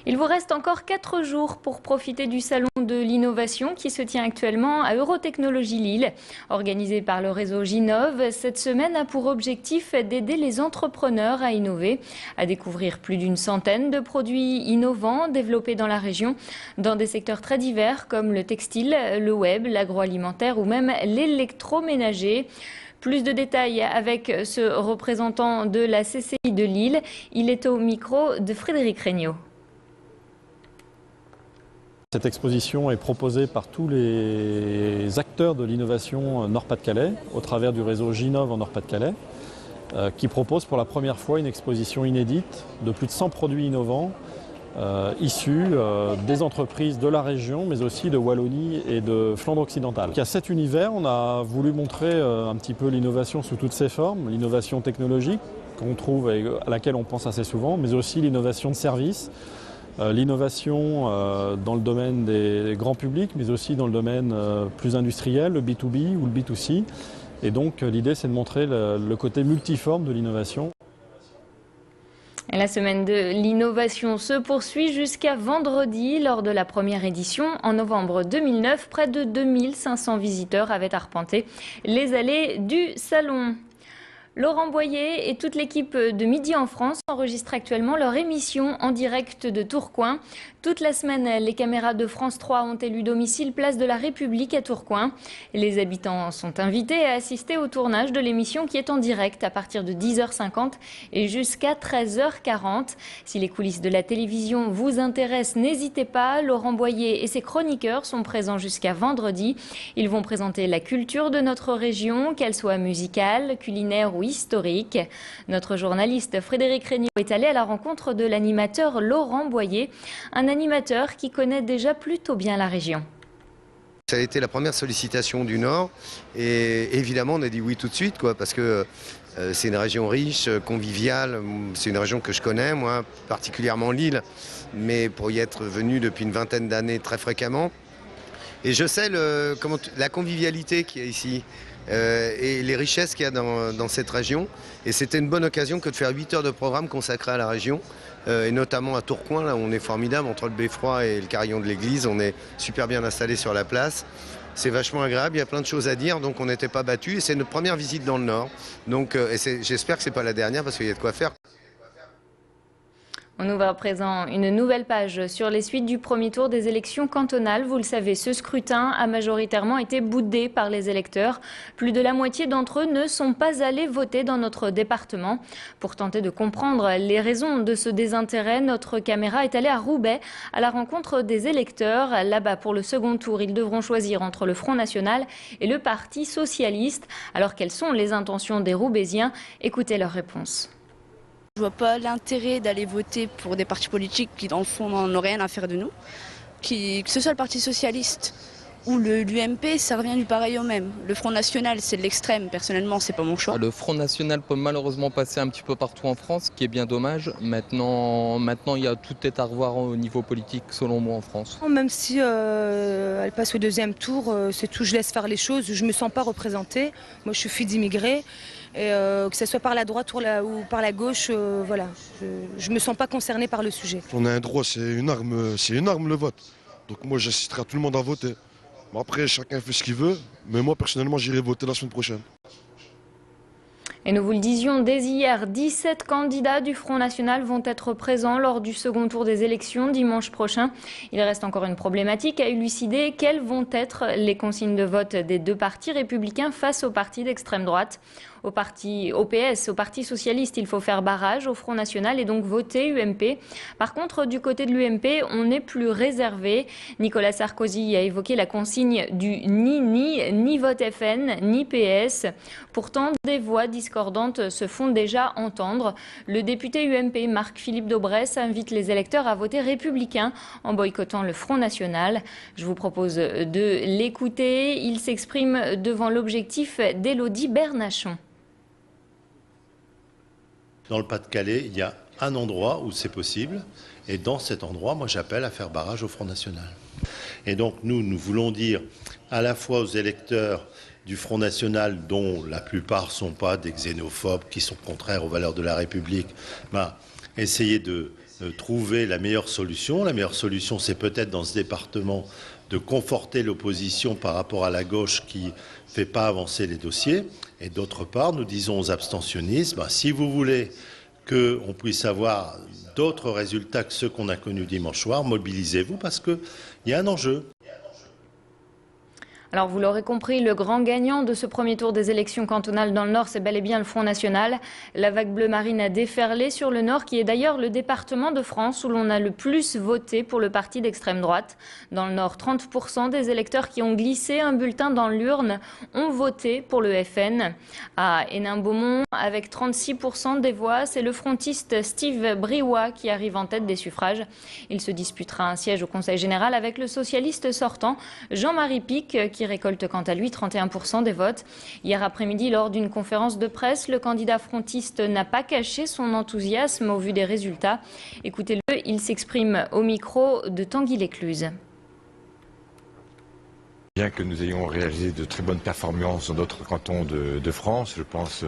Il vous reste encore 4 jours pour profiter du salon de l'innovation qui se tient actuellement à Eurotechnologie Lille. Organisé par le réseau Ginov, cette semaine a pour objectif d'aider les entrepreneurs à innover, à découvrir plus d'une centaine de produits innovants développés dans la région, dans des secteurs très divers comme le textile, le web, l'agroalimentaire ou même l'électroménager. Plus de détails avec ce représentant de la CCI de Lille. Il est au micro de Frédéric Regnault. Cette exposition est proposée par tous les acteurs de l'innovation Nord-Pas-de-Calais, au travers du réseau Ginov en Nord-Pas-de-Calais, qui propose pour la première fois une exposition inédite de plus de 100 produits innovants issus des entreprises de la région, mais aussi de Wallonie et de Flandre occidentale. Il y a 7 univers, on a voulu montrer un petit peu l'innovation sous toutes ses formes, l'innovation technologique qu'on trouve et à laquelle on pense assez souvent, mais aussi l'innovation de service. L'innovation dans le domaine des grands publics, mais aussi dans le domaine plus industriel, le B2B ou le B2C. Et donc l'idée, c'est de montrer le côté multiforme de l'innovation. La semaine de l'innovation se poursuit jusqu'à vendredi. Lors de la première édition, en novembre 2009, près de 2500 visiteurs avaient arpenté les allées du salon. Laurent Boyer et toute l'équipe de Midi en France enregistrent actuellement leur émission en direct de Tourcoing. Toute la semaine, les caméras de France 3 ont élu domicile place de la République à Tourcoing. Les habitants sont invités à assister au tournage de l'émission qui est en direct à partir de 10h50 et jusqu'à 13h40. Si les coulisses de la télévision vous intéressent, n'hésitez pas. Laurent Boyer et ses chroniqueurs sont présents jusqu'à vendredi. Ils vont présenter la culture de notre région, qu'elle soit musicale, culinaire ou historique. Notre journaliste Frédéric Regnault est allé à la rencontre de l'animateur Laurent Boyer, un animateur qui connaît déjà plutôt bien la région. Ça a été la première sollicitation du Nord et évidemment on a dit oui tout de suite parce que c'est une région riche, conviviale, c'est une région que je connais moi, particulièrement Lille, mais pour y être venu depuis une vingtaine d'années très fréquemment. Et je sais la convivialité qu'il y a ici. Et les richesses qu'il y a dans cette région. Et c'était une bonne occasion que de faire 8 heures de programme consacré à la région, et notamment à Tourcoing, là où on est formidable, entre le Beffroi et le carillon de l'église. On est super bien installé sur la place. C'est vachement agréable, il y a plein de choses à dire, donc on n'était pas battus. Et c'est notre première visite dans le Nord. Donc j'espère que ce n'est pas la dernière, parce qu'il y a de quoi faire. On ouvre à présent une nouvelle page sur les suites du premier tour des élections cantonales. Vous le savez, ce scrutin a majoritairement été boudé par les électeurs. Plus de la moitié d'entre eux ne sont pas allés voter dans notre département. Pour tenter de comprendre les raisons de ce désintérêt, notre caméra est allée à Roubaix à la rencontre des électeurs. Là-bas, pour le second tour, ils devront choisir entre le Front National et le Parti Socialiste. Alors, quelles sont les intentions des Roubaisiens? Écoutez leurs réponses. Je vois pas l'intérêt d'aller voter pour des partis politiques qui, dans le fond, n'en ont rien à faire de nous. Que ce soit le Parti Socialiste ou l'UMP, ça revient du pareil au même. Le Front National, c'est de l'extrême. Personnellement, c'est pas mon choix. Le Front National peut malheureusement passer un petit peu partout en France, ce qui est bien dommage. Maintenant, tout est à revoir au niveau politique, selon moi, en France. Même si elle passe au deuxième tour, c'est tout, je laisse faire les choses. Je me sens pas représentée. Moi, je suis fille d'immigrés. Et que ce soit par la droite ou par la gauche, voilà, je ne me sens pas concernée par le sujet. On a un droit, c'est une arme le vote. Donc moi j'inciterai tout le monde à voter. Bon, après chacun fait ce qu'il veut, mais moi personnellement j'irai voter la semaine prochaine. Et nous vous le disions dès hier, 17 candidats du Front National vont être présents lors du second tour des élections dimanche prochain. Il reste encore une problématique à élucider. Quelles vont être les consignes de vote des deux partis républicains face aux partis d'extrême droite? Au PS, au Parti Socialiste, il faut faire barrage au Front National et donc voter UMP. Par contre, du côté de l'UMP, on est plus réservé. Nicolas Sarkozy a évoqué la consigne du ni vote FN, ni PS. Pourtant, des voix discordantes se font déjà entendre. Le député UMP, Marc-Philippe Daubresse, invite les électeurs à voter républicain en boycottant le Front National. Je vous propose de l'écouter. Il s'exprime devant l'objectif d'Élodie Bernachon. Dans le Pas-de-Calais, il y a un endroit où c'est possible. Et dans cet endroit, moi, j'appelle à faire barrage au Front National. Et donc, nous voulons dire à la fois aux électeurs du Front National, dont la plupart ne sont pas des xénophobes, qui sont contraires aux valeurs de la République, essayer de trouver la meilleure solution. La meilleure solution, c'est peut-être dans ce département de conforter l'opposition par rapport à la gauche qui ne fait pas avancer les dossiers. Et d'autre part, nous disons aux abstentionnistes, si vous voulez qu'on puisse avoir d'autres résultats que ceux qu'on a connus dimanche soir, mobilisez-vous parce qu'il y a un enjeu. Alors vous l'aurez compris, le grand gagnant de ce premier tour des élections cantonales dans le Nord, c'est bel et bien le Front National. La vague bleu marine a déferlé sur le Nord, qui est d'ailleurs le département de France où l'on a le plus voté pour le parti d'extrême droite. Dans le Nord, 30% des électeurs qui ont glissé un bulletin dans l'urne ont voté pour le FN. À Hénin-Beaumont, avec 36% des voix, c'est le frontiste Steve Briouat qui arrive en tête des suffrages. Il se disputera un siège au Conseil général avec le socialiste sortant Jean-Marie Pic, qui récolte quant à lui 31% des votes. Hier après-midi, lors d'une conférence de presse, le candidat frontiste n'a pas caché son enthousiasme au vu des résultats. Écoutez-le, il s'exprime au micro de Tanguy Lécluse. Bien que nous ayons réalisé de très bonnes performances dans d'autres cantons de France, je pense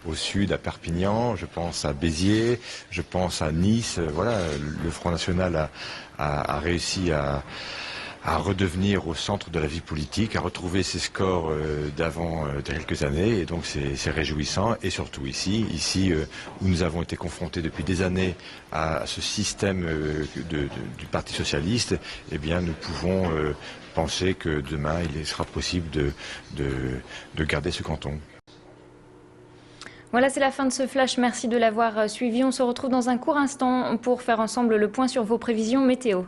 au sud, à Perpignan, je pense à Béziers, je pense à Nice. Voilà, le Front National a réussi à redevenir au centre de la vie politique, à retrouver ses scores d'avant quelques années, et donc c'est réjouissant. Et surtout ici où nous avons été confrontés depuis des années à ce système du Parti socialiste, eh bien nous pouvons penser que demain il sera possible de garder ce canton. Voilà, c'est la fin de ce flash. Merci de l'avoir suivi. On se retrouve dans un court instant pour faire ensemble le point sur vos prévisions météo.